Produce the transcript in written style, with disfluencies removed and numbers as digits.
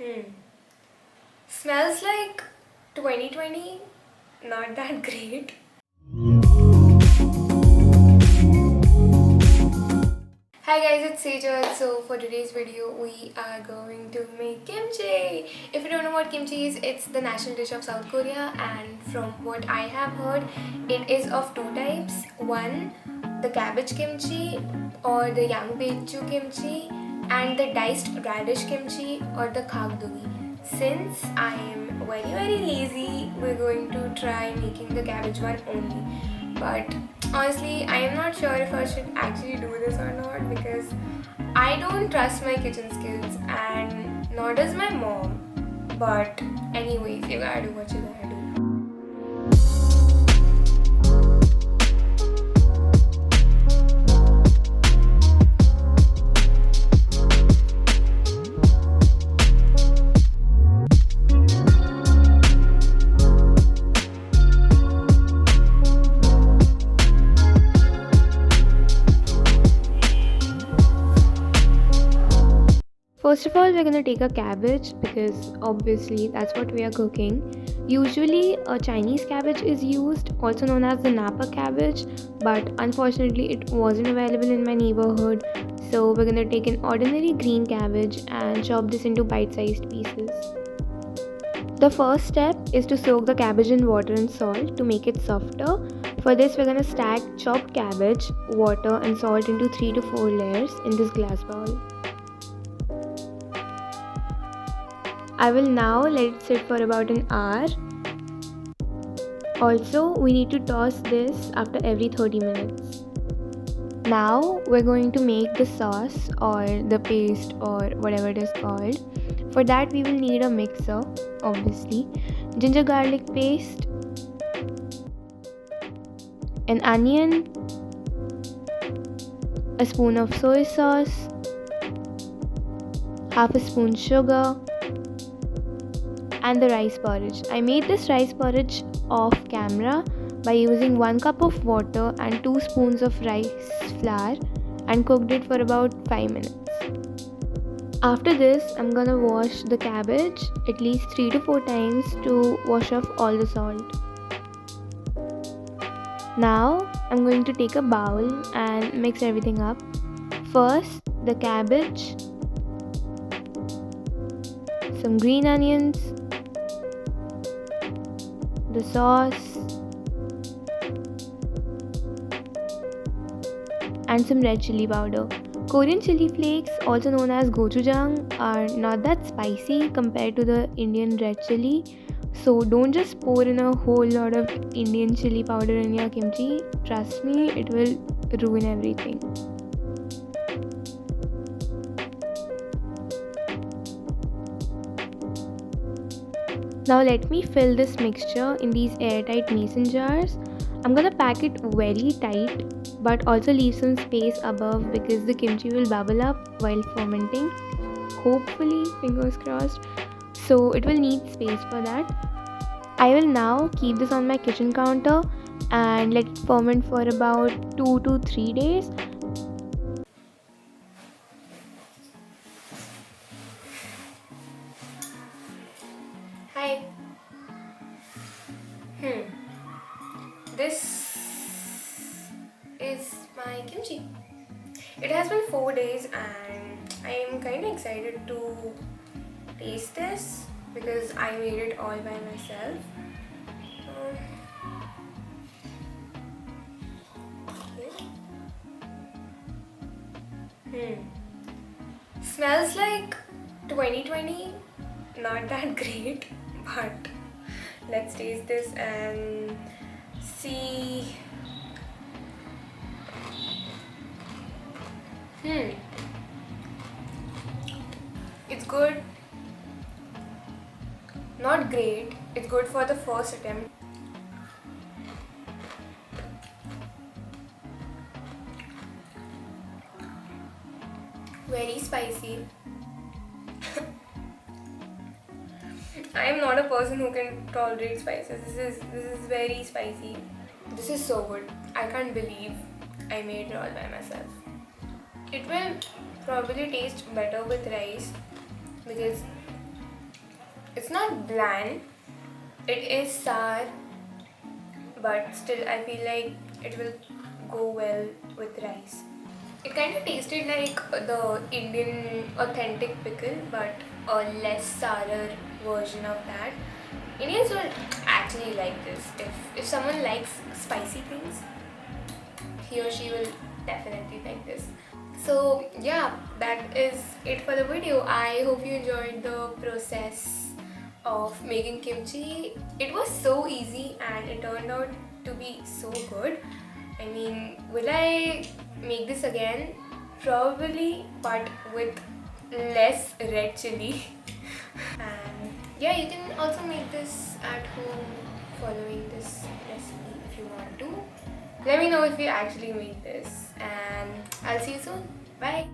Hmm. Smells like 2020, not that great. Hi guys, it's Sejal. So for today's video, we are going to make kimchi. If you don't know what kimchi is, it's the national dish of South Korea, and from what I have heard, it is of two types. One, the cabbage kimchi or the yangbechu kimchi, and the diced radish kimchi or the khagdugi. Since I am very lazy, we're going to try making the cabbage one only. But honestly, I am not sure if I should actually do this or not because I don't trust my kitchen skills and nor does my mom. But anyways, you gotta do what you gotta do. First of all, we're gonna take a cabbage because obviously that's what we are cooking. Usually, a Chinese cabbage is used, also known as the Napa cabbage, but unfortunately, it wasn't available in my neighborhood. So, we're gonna take an ordinary green cabbage and chop this into bite sized pieces. The first step is to soak the cabbage in water and salt to make it softer. For this, we're gonna stack chopped cabbage, water, and salt into 3 to 4 layers in this glass bowl. I will now let it sit for about an hour. Also, we need to toss this after every 30 minutes. Now, we're going to make the sauce or the paste or whatever it is called. For that, we will need a mixer, obviously, ginger garlic paste, an onion, a spoon of soy sauce, half a spoon sugar, and the rice porridge. I made this rice porridge off camera by using 1 cup of water and 2 spoons of rice flour and cooked it for about 5 minutes. After this, I'm gonna wash the cabbage at least 3 to 4 times to wash off all the salt. Now, I'm going to take a bowl and mix everything up. First, the cabbage, some green onions, the sauce, and some red chili powder. Korean chili flakes, also known as gochujang, are not that spicy compared to the Indian red chili. So don't just pour in a whole lot of Indian chili powder in your kimchi. Trust me, it will ruin everything. Now let me fill this mixture in these airtight mason jars. I'm gonna pack it very tight but also leave some space above because the kimchi will bubble up while fermenting. Hopefully, fingers crossed. So it will need space for that. I will now keep this on my kitchen counter and let it ferment for about 2 to 3 days. Hi. This is my kimchi. It has been 4 days and I am kind of excited to taste this because I made it all by myself. Smells like 2020, not that great, but let's taste this and see. It's good. Not great. It's good for the first attempt. Very spicy. I am not a person who can tolerate spices. This is very spicy. This is so good. I can't believe I made it all by myself. It will probably taste better with rice because It's not bland, it is sour, but still I feel like it will go well with rice. It kind of tasted like the Indian authentic pickle, but a less sour version of that. Indians will actually like this. If someone likes spicy things, he or she will definitely like this. So yeah, that is it for the video. I hope you enjoyed the process of making kimchi. It was so easy and it turned out to be so good. I mean, will I make this again? Probably, but with less red chili. And yeah, you can also make this at home following this recipe if you want to. Let me know if you actually made this, and I'll see you soon. Bye.